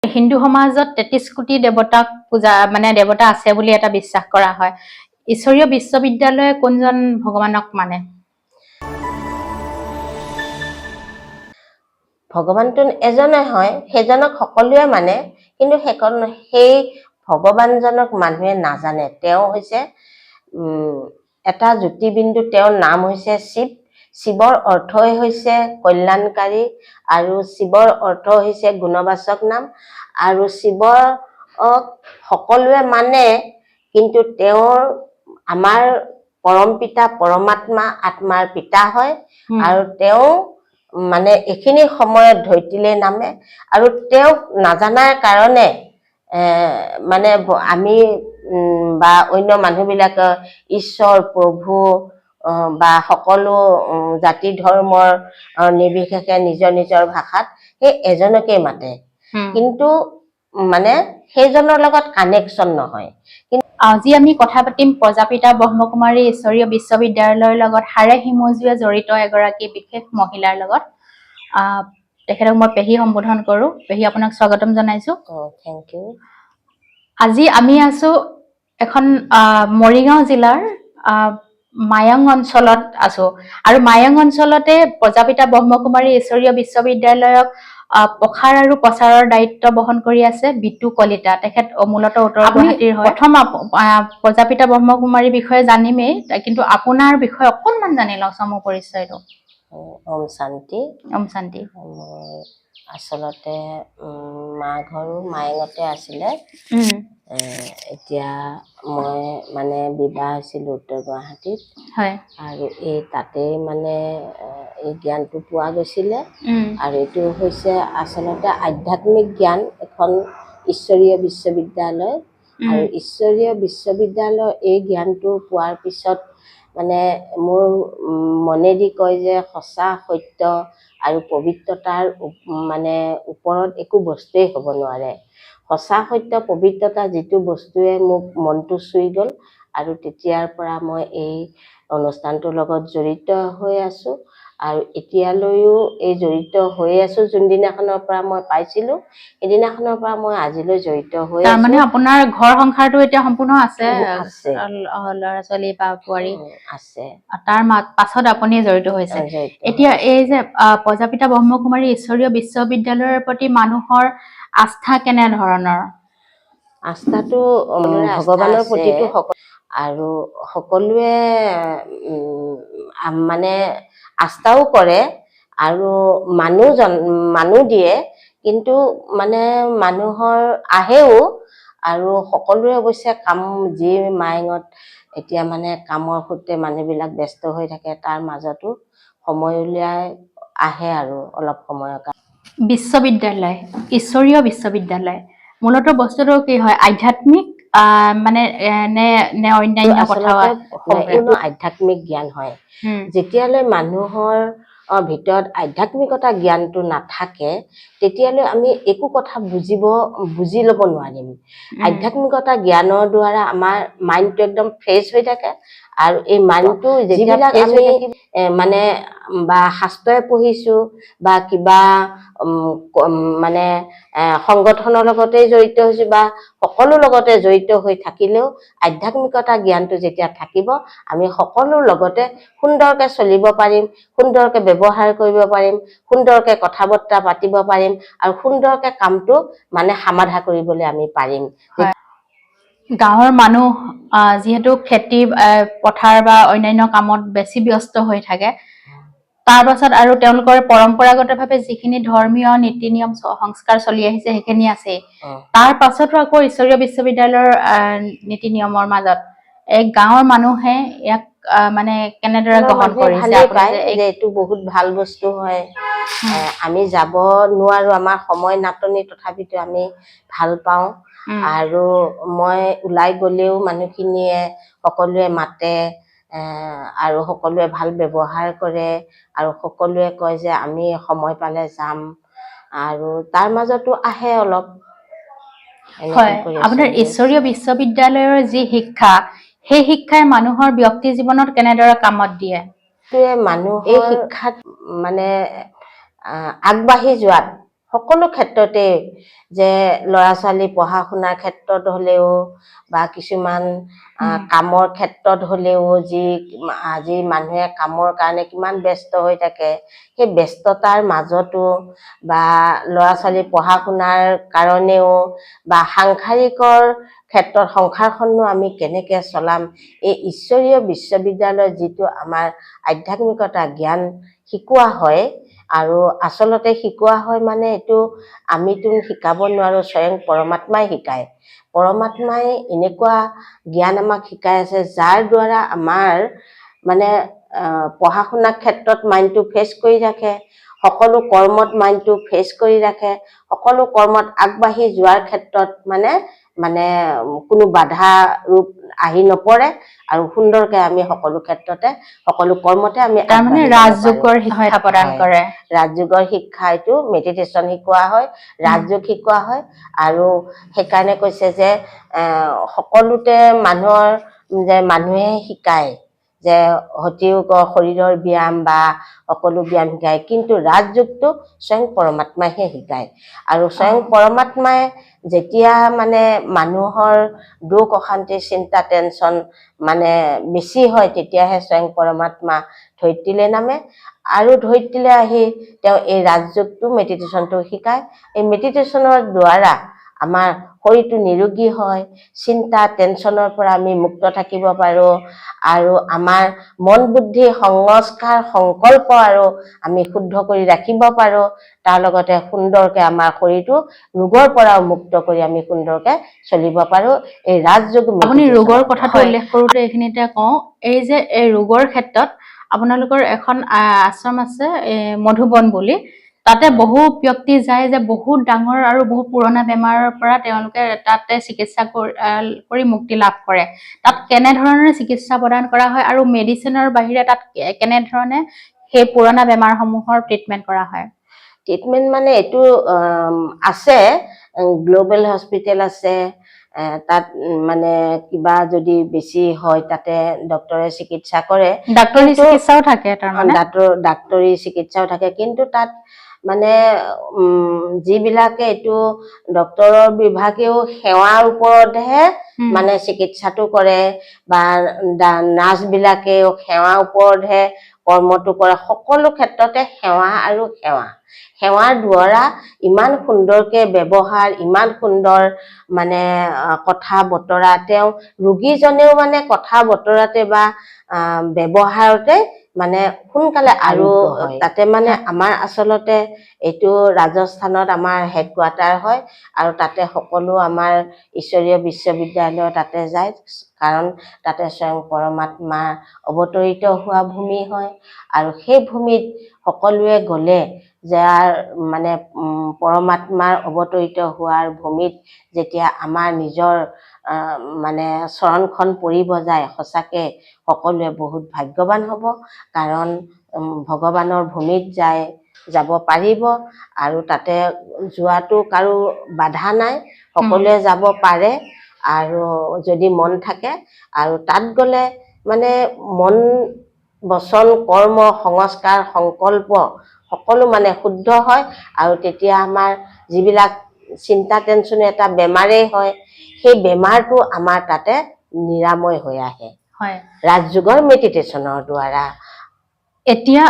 হিন্দু সমাজত ৩৩ কোটি দেৱতাক পূজা মানে দেৱতা আছে বুলি এটা বিশ্বাস কৰা হয়। ঈশ্বৰীয় বিশ্ববিদ্যালয়ে কোনজন ভগৱানক মানে? ভগৱানটো এজনে হয়, সেইজনক সকলোৱে মানে, কিন্তু সেই ভগৱানজনক মানুহে নাজানে। তেওঁ হৈছে এটা জ্যোতিবিন্দু, তেওঁৰ নাম হৈছে শিৱ। শিৱৰ অৰ্থই হৈছে কল্যাণকাৰী আৰু শিৱৰ অৰ্থ হৈছে গুণবাচক নাম। আৰু শিৱক সকলোৱে মানে, কিন্তু তেওঁৰ আমাৰ পৰম পিতা পৰমাত্মা আত্মাৰ পিতা হয়। আৰু তেওঁ মানে এইখিনি সময়ত ধৰিত্ৰীলৈ নামে, আৰু তেওঁক নাজানাৰ কাৰণে মানে আমি বা অন্য মানুহবিলাকে ঈশ্বৰ প্ৰভু বা সকলো জাতি ধৰ্মৰ নিৰ্বিশেষে নিজৰ নিজৰ ভাষাত সেই এজনকেই মাতে, কিন্তু মানে সেইজনৰ লগত কানেকশ্যন নহয়। আজি আমি কথা পাতিম প্ৰজাপিতা ব্ৰহ্মকুমাৰী ঈশ্বৰীয় বিশ্ববিদ্যালয়ৰ লগত হাড়ে হিমজুৱে জড়িত এগৰাকী বিশেষ মহিলাৰ লগত। তেখেতক মই পেহী সম্বোধন কৰোঁ। পেহী, আপোনাক স্বাগতম জনাইছোঁ। Thank you. আজি আমি আছো এখন মৰিগাঁও জিলাৰ মায়ং অঞ্চলত আছো, আৰু মায়ং অঞ্চলতে প্ৰজাপিতা ব্ৰহ্মকুমাৰী ঈশ্বৰীয় বিশ্ববিদ্যালয়ক প্ৰসাৰ আৰু প্ৰচাৰৰ দায়িত্ব বহন কৰি আছে বিতু কলিতা। তেখেত মূলতঃ উত্তৰ গুৱাহাটীৰ হয়। প্ৰথম প্ৰজাপিতা ব্ৰহ্মকুমাৰীৰ বিষয়ে জানিমেই, কিন্তু আপোনাৰ বিষয়ে অকণমান জানি লওঁ চমু পৰিচয়টো। ওম শান্তি। ওম শান্তি। আচলতে মা ঘৰো মায়ঙতে আছিলে। এতিয়া মই মানে বিবাহ হৈছিলোঁ উত্তৰ গুৱাহাটীত। হয়। আৰু এই তাতেই মানে এই জ্ঞানটো পোৱা গৈছিলে। আৰু এইটো হৈছে আচলতে আধ্যাত্মিক জ্ঞান, এখন ঈশ্বৰীয় বিশ্ববিদ্যালয়। আৰু ঈশ্বৰীয় বিশ্ববিদ্যালয়ৰ এই জ্ঞানটো পোৱাৰ পিছত মানে মোৰ মনেদি কয় যে সঁচা সত্য আৰু পবিত্ৰতাৰ মানে ওপৰত একো বস্তুৱেই হ'ব নোৱাৰে। সঁচা সত্য পবিত্ৰতা যিটো বস্তুৱে মোক মনটো চুই গ'ল, আৰু তেতিয়াৰ পৰা মই এই অনুষ্ঠানটোৰ লগত জড়িত হৈ আছোঁ, আৰু এতিয়ালৈও এই জড়িত হৈ আছোঁ। যোনদিনাখনৰ পৰা মই পাইছিলোঁ সেইদিনাখনৰ পৰা মই আজিলৈ জড়িত হৈ আছোঁ। মানে আপোনাৰ ঘৰ সংসাৰটো এতিয়া সম্পূৰ্ণ আছে, ল'ৰা ছোৱালী বা বোৱাৰী আছে, তাৰ পাছত আপুনি জড়িত হৈছে। এতিয়া এই যে প্ৰজাপিতা ব্ৰহ্মকুমাৰী ঈশ্বৰীয় বিশ্ববিদ্যালয়ৰ প্ৰতি মানুহৰ আস্থা কেনেধৰণৰ? আস্থাটো ভগৱানৰ প্ৰতিটো আৰু সকলোৱে মানে আস্থাও কৰে আৰু মানুহ দিয়ে, কিন্তু মানে মানুহৰ আহেও, আৰু সকলোৰে অৱশ্যে কাম যি মায়ঙত এতিয়া মানে কামৰ সূত্ৰে মানুহবিলাক ব্যস্ত হৈ থাকে, তাৰ মাজতো সময় উলিয়াই আহে আৰু অলপ সময়ৰ কাৰণে। বিশ্ববিদ্যালয়, ঈশ্বৰীয় বিশ্ববিদ্যালয় মূলতঃ বস্তুটো কি হয়, আধ্যাত্মিক মানে নে অন্যান্য কথা? সম্পূৰ্ণ আধ্যাত্মিক জ্ঞান হয়। যেতিয়ালৈ মানুহৰ ভিতৰত আধ্যাত্মিকতা জ্ঞানটো নাথাকে, তেতিয়ালৈ আমি একো কথা বুজি ল'ব নোৱাৰিম। আধ্যাত্মিকতা জ্ঞানৰ দ্বাৰা আমাৰ মাইণ্ডটো একদম ফ্ৰেছ হৈ থাকে, আৰু এই মাইণ্ডটো যিবিলাক আমি মানে বা শাস্ত্ৰই পঢ়িছোঁ বা কিবা মানে সংগঠনৰ লগতে জড়িত হৈছোঁ বা সকলো লগতে জড়িত হৈ থাকিলেও আধ্যাত্মিকতা জ্ঞানটো যেতিয়া থাকিব, আমি সকলোৰ লগতে সুন্দৰকে চলিব পাৰিম, সুন্দৰকে ব্যৱহাৰ কৰিব পাৰিম, সুন্দৰকে কথা বতৰা পাতিব পাৰিম, আৰু সুন্দৰকে কামটো মানে সমাধা কৰিবলৈ আমি পাৰিম। গাঁৱৰ মানুহ যিহেতু খেতি পথাৰ বা অন্যান্য কামত বেছি ব্যস্ত হৈ থাকে, তাৰ পাছত আৰু তেওঁলোকৰ পৰম্পৰাগতভাৱে যিখিনি ধৰ্মীয় নীতি নিয়ম সংস্কাৰ চলি আহিছে সেইখিনি আছে। তাৰ পাছতো আকৌ ঈশ্বৰীয় বিশ্ববিদ্যালয়ৰ নীতি নিয়মৰ মাজত এই গাঁৱৰ মানুহে ইয়াক মানে কেনেদৰে গ্ৰহণ কৰিছে? যে এইটো বহুত ভাল বস্তু হয়। আমি যাব নোৱাৰো, আমাৰ সময় নাটনি, তথাপিতো আমি ভাল পাওঁ। আৰু মই ওলাই গ'লেও মানুহখিনিয়ে সকলোৱে মাতে, আৰু সকলোৱে ভাল ব্যৱহাৰ কৰে, আৰু সকলোৱে কয় যে আমি সময় পালে যাম, আৰু তাৰ মাজতো আহে অলপ। হয়, আপোনাৰ ঈশ্বৰীয় বিশ্ববিদ্যালয়ৰ যি শিক্ষা, সেই শিক্ষাই মানুহৰ ব্যক্তি জীৱনত কেনেদৰে কামত দিয়ে? মানুহ এই শিক্ষাত মানে আগবাঢ়ি যোৱাত সকলো ক্ষেত্ৰতে যে ল'ৰা ছোৱালী পঢ়া শুনাৰ ক্ষেত্ৰত হ'লেও বা কিছুমান কামৰ ক্ষেত্ৰত হ'লেও আজি মানুহে কামৰ কাৰণে কিমান ব্যস্ত হৈ থাকে সেই ব্যস্ততাৰ মাজতো বা ল'ৰা ছোৱালী পঢ়া শুনাৰ কাৰণেও বা সাংসাৰিকৰ ক্ষেত্ৰত সংসাৰখনো আমি কেনেকৈ চলাম এই ঈশ্বৰীয় বিশ্ববিদ্যালয়ৰ যিটো আমাৰ আধ্যাত্মিকতা জ্ঞান শিকোৱা হয় আৰু আচলতে শিকোৱা হয় মানে এইটো আমিতো শিকাব নোৱাৰো স্বয়ং পৰমাত্মাই শিকায় পৰমাত্মাই এনেকুৱা জ্ঞান আমাক শিকাই আছে যাৰ দ্বাৰা আমাৰ মানে পঢ়া শুনাৰ ক্ষেত্ৰত মাইণ্ডটো ফ্ৰেছ কৰি ৰাখে সকলো কৰ্মত মাইণ্ডটো ফ্ৰেছ কৰি ৰাখে সকলো কৰ্মত আগবাঢ়ি যোৱাৰ ক্ষেত্ৰত মানে কোনো বাধা ৰূপ আহি নপৰে আৰু সুন্দৰকৈ আমি সকলো ক্ষেত্ৰতে সকলো কৰ্মতে আমি তাৰমানে ৰাজযোগৰ শিক্ষা প্ৰদান কৰে ৰাজযোগৰ শিক্ষা এইটো মেডিটেশ্যন শিকোৱা হয় ৰাজযোগ শিকোৱা হয় আৰু সেইকাৰণে কৈছে যে সকলোতে মানুহৰ যে মানুহে শিকায় যে হঠিয়োগৰ শৰীৰৰ ব্যায়াম বা সকলো ব্যায়াম শিকায় কিন্তু ৰাজযোগটো স্বয়ং পৰমাত্মাইহে শিকায় আৰু স্বয়ং পৰমাত্মাই যেতিয়া মানে মানুহৰ দুখ অশান্তি চিন্তা টেনচন মানে বেছি হয় তেতিয়াহে স্বয়ং পৰমাত্মা ধৰিত্ৰীলে নামে আৰু ধৰিত্ৰীলে আহি তেওঁ এই ৰাজযোগটো মেডিটেশ্যনটো শিকায় এই মেডিটেশ্যনৰ দ্বাৰা আমাৰ শৰীৰটো নিৰোগী হয় চিন্তা টেনচনৰ পৰা আমি মুক্ত থাকিব পাৰোঁ আৰু আমাৰ মন বুদ্ধি সংস্কাৰ সংকল্প আৰু আমি শুদ্ধ কৰি ৰাখিব পাৰোঁ তাৰ লগতে সুন্দৰকৈ আমাৰ শৰীৰটো ৰোগৰ পৰাও মুক্ত কৰি আমি সুন্দৰকৈ চলিব পাৰোঁ এই ৰাজযোগ আপুনি ৰোগৰ কথাটো উল্লেখ কৰোঁতে এইখিনিতে কওঁ এই যে এই ৰোগৰ ক্ষেত্ৰত আপোনালোকৰ এখন আশ্ৰম আছে মধুবন বুলি তাতে বহু ব্যক্তি যায় যে বহুত ডাঙৰ আৰু বহুত পুৰণা বেমাৰৰ পৰা তেওঁলোকে তাতে চিকিৎসা কৰি মুক্তি লাভ কৰে তাত কেনে ধৰণৰ চিকিৎসা প্ৰদান কৰা হয় আৰু মেডিচিনৰ বাহিৰে তাত কেনে ধৰণে সেই পুৰণা বেমাৰসমূহৰ ট্ৰিটমেন্ট কৰা হয় ট্ৰিটমেন্ট মানে এইটো আছে গ্লোবেল হস্পিটেল আছে তাত মানে কিবা যদি বেছি হয় তাতে ডক্টৰে চিকিৎসা কৰে ডাক্তৰী চিকিৎসাও থাকে তাৰমানে ডাক্তৰী চিকিৎসাও থাকে কিন্তু তাত মানে যিবিলাকে এইটো ডক্তৰৰ বিভাগেও সেৱাৰ ওপৰতহে মানে চিকিৎসাটো কৰে বা নাৰ্ছবিলাকেও সেৱাৰ ওপৰতহে কৰ্মটো কৰে সকলো ক্ষেত্ৰতে সেৱা আৰু সেৱাৰ দ্বাৰা ইমান সুন্দৰকৈ ব্যৱহাৰ ইমান সুন্দৰ মানে কথা বতৰা তেওঁ ৰোগীজনেও মানে কথা বতৰাতে বা ব্যৱহাৰতে মানে সোনকালে আৰু তাতে মানে আমাৰ আচলতে এইটো ৰাজস্থানত আমাৰ হেডকোৱাৰ্টাৰ হয় আৰু তাতে সকলো আমাৰ ঈশ্বৰীয় বিশ্ববিদ্যালয় তাতে যায় কাৰণ তাতে স্বয়ং পৰমাত্মাৰ অৱতৰিত হোৱা ভূমি হয় আৰু সেই ভূমিত সকলোৱে গ'লে যাৰ মানে পৰমাত্মাৰ অৱতৰিত হোৱাৰ ভূমিত যেতিয়া আমাৰ নিজৰ মানে চৰণখন পৰিব যায় সঁচাকৈ সকলোৱে বহুত ভাগ্যৱান হ'ব কাৰণ ভগৱানৰ ভূমিত যাব পাৰিব আৰু তাতে যোৱাটো কাৰো বাধা নাই সকলোৱে যাব পাৰে আৰু যদি মন থাকে আৰু তাত গ'লে মানে মন বচন কৰ্ম সংস্কাৰ সংকল্প সকলো মানে শুদ্ধ হয় আৰু তেতিয়া আমাৰ যিবিলাক চিন্তা টেনচন এটা বেমাৰেই হয় সেই বেমাৰটো আমাৰ তাতে নিৰাময় হৈ আহে ৰাজযোগৰ মেডিটেশ্যনৰ দ্বাৰা এতিয়া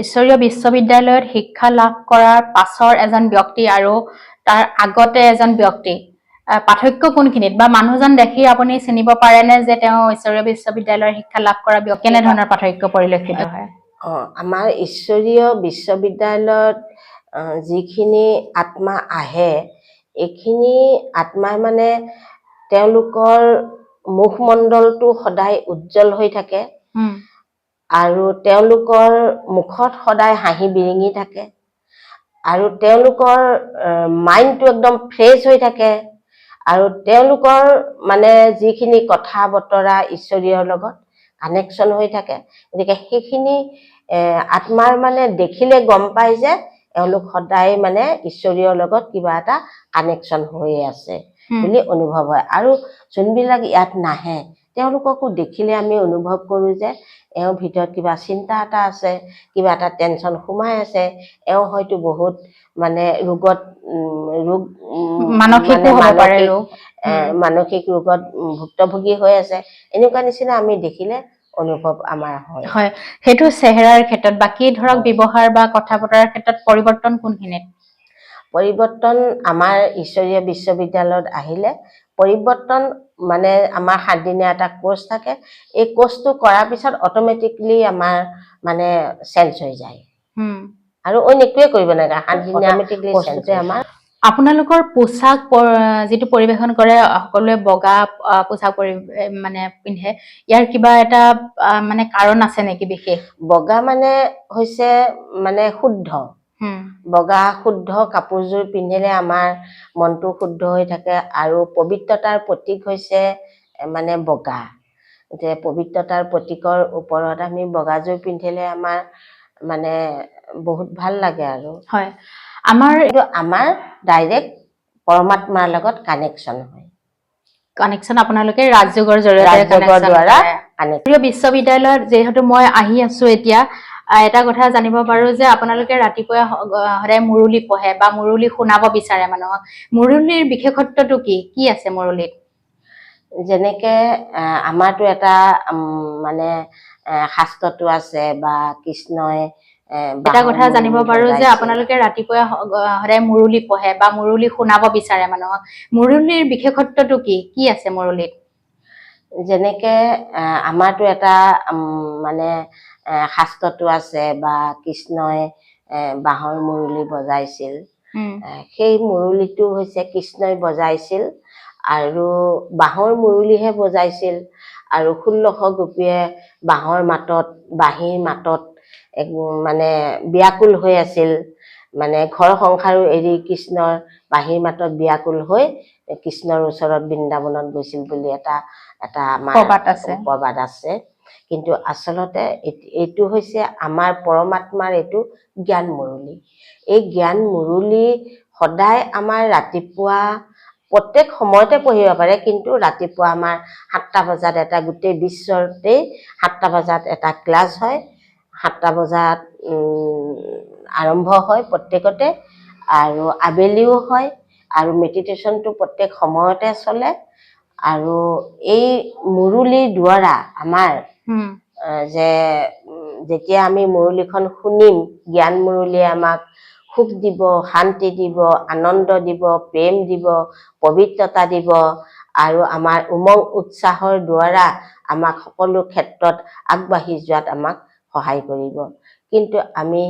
ঈশ্বৰীয় বিশ্ববিদ্যালয়ত শিক্ষা লাভ কৰাৰ পাছৰ এজন ব্যক্তি আৰু তাৰ আগতে এজন ব্যক্তি পাৰ্থক্য কোনখিনিত বা মানুহজন দেখি আপুনি চিনিব পাৰেনে যে তেওঁ ঈশ্বৰীয় বিশ্ববিদ্যালয়ৰ শিক্ষা লাভ কৰা ব্যক্তি কেনে ধৰণৰ পাৰ্থক্য পৰিলক্ষিত হয় আমাৰ ঈশ্বৰীয় বিশ্ববিদ্যালয়ত যিখিনি আত্মা আহে এইখিনি আত্মাই মানে তেওঁলোকৰ মুখমণ্ডলটো সদায় উজ্জ্বল হৈ থাকে আৰু তেওঁলোকৰ মুখত সদায় হাঁহি বিৰিঙি থাকে আৰু তেওঁলোকৰ মাইণ্ডটো একদম ফ্ৰেছ হৈ থাকে আৰু তেওঁলোকৰ মানে যিখিনি কথা বতৰা ঈশ্বৰীয়ৰ লগত কানেকশ্যন হৈ থাকে গতিকে সেইখিনি আত্মাৰ মানে দেখিলে গম পায় যে এওঁলোক সদায় মানে ঈশ্বৰীয়ৰ লগত কিবা এটা কানেকশ্যন হৈ আছে বুলি অনুভৱ হয় আৰু যোনবিলাক ইয়াত নাহে তেওঁলোককো দেখিলে আমি অনুভৱ কৰোঁ যে এওঁৰ ভিতৰত কিবা চিন্তা এটা আছে, কিবা এটা টেনশ্যন সোমাই আছে, এওঁ হয়তো বহুত মানে ৰোগত মানসিকো হ'ব পাৰে ৰোগ। মানসিক ৰোগত ভুক্তভোগী হৈ আছে, এনেকুৱা নিচিনা আমি দেখিলে অনুভৱ আমাৰ হয়। হয়, সেইটো চেহেৰাৰ ক্ষেত্ৰত। বাকী ধৰক ব্যৱহাৰ বা কথা বতৰাৰ ক্ষেত্ৰত পৰিৱৰ্তন কোনখিনিত? পৰিৱৰ্তন আমাৰ ঈশ্বৰীয় বিশ্ববিদ্যালয়ত আহিলে পৰিৱৰ্তন মানে আমাৰ 7 দিনীয়া এটা কোৰ্চ থাকে, এই কোৰ্চটো কৰাৰ পিছত অট'মেটিকলি আমাৰ মানে চেঞ্জ হৈ যায় আৰু অইন একোৱে কৰিব নালাগে, 7 দিনীয়া কোৰ্চটোতে আমাৰ। আপোনালোকৰ পোচাক যিটো পৰিৱেশন কৰে, সকলোৱে বগা পোচাক মানে পিন্ধে, ইয়াৰ কিবা এটা মানে কাৰণ আছে নেকি বিশেষ? বগা মানে হৈছে মানে শুদ্ধ, বগা শুদ্ধ কাপোৰযোৰ পিন্ধিলে আমাৰ মনটো শুদ্ধ হৈ থাকে আৰু পবিত্ৰতাৰ প্ৰতীক হৈছে মানে বগা। যে পবিত্ৰতাৰ প্ৰতীকৰ ওপৰত আমি বগাযোৰ পিন্ধিলে আমাৰ মানে বহুত ভাল লাগে আৰু। হয়, আমাৰ ডাইৰেক্ট পৰমাত্মাৰ লগত কানেকশ্যন হয়। কানেকশ্যন আপোনালোকে ৰাজযোগৰ জৰিয়তে বিশ্ববিদ্যালয়ত যিহেতু মই আহি আছো এতিয়া, এটা কথা জানিব পাৰো যে আপোনালোকে ৰাতিপুৱা সদায় মুৰুলি পঢ়ে বা মুৰুলি শুনাব বিচাৰে মানুহক। মুৰুলিৰ বিশেষত্বটো কি আছে মুৰুলিত? যেনেকে আমাৰতো এটা মানে শাস্ত্ৰটো আছে বা কৃষ্ণই এটা কথা জানিব পাৰো যে আপোনালোকে ৰাতিপুৱা সদায় মুৰুলি পঢ়ে বা মুৰুলি শুনাব বিচাৰে মানুহক। মুৰুলিৰ বিশেষত্বটো কি আছে মুৰুলিত? যেনেকে আমাৰতো এটা মানে শাস্ত্ৰটো আছে বা কৃষ্ণই বাঁহৰ মুৰুলি বজাইছিল, সেই মুৰুলিটো হৈছে কৃষ্ণই বজাইছিল আৰু বাঁহৰ মুৰুলিহে বজাইছিল আৰু 1600 গোপীয়ে বাঁহৰ মাতত, বাঁহীৰ মাতত মানে ব্যাকুল হৈ আছিল। মানে ঘৰ সংসাৰো এৰি কৃষ্ণৰ বাঁহীৰ মাতত ব্যাকুল হৈ কৃষ্ণৰ ওচৰত বৃন্দাবনত গৈছিল বুলি এটা আমাৰ প্ৰবাদ আছে। কিন্তু আচলতে এইটো হৈছে আমাৰ পৰমাত্মাৰ এইটো জ্ঞান মুৰুলি। এই জ্ঞান মুৰুলি সদায় আমাৰ ৰাতিপুৱা প্ৰত্যেক সময়তে পঢ়িব পাৰে, কিন্তু ৰাতিপুৱা আমাৰ 7টা বজাত এটা গোটেই বিশ্বতেই 7টা বজাত এটা ক্লাছ হয়, 7টা বজাত আৰম্ভ হয় প্ৰত্যেকতে, আৰু আবেলিও হয়, আৰু মেডিটেশ্যনটো প্ৰত্যেক সময়তে চলে। আৰু এই মুৰুলিৰ দ্বাৰা আমাৰ যে যেতিয়া আমি মুৰুলিখন শুনিম, জ্ঞান মুৰুলিয়ে আমাক সুখ দিব, শান্তি দিব, আনন্দ দিব, প্ৰেম দিব, পবিত্ৰতা দিব আৰু আমাৰ উমং উৎসাহৰ দ্বাৰা আমাক সকলো ক্ষেত্ৰত আগবাঢ়ি যোৱাত আমাক সহায় কৰিব। কিন্তু আমি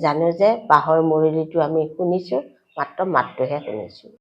জানো যে বাঁহৰ মুৰুলিটো আমি শুনিছোঁ, মাত্ৰ মাতটোহে শুনিছোঁ।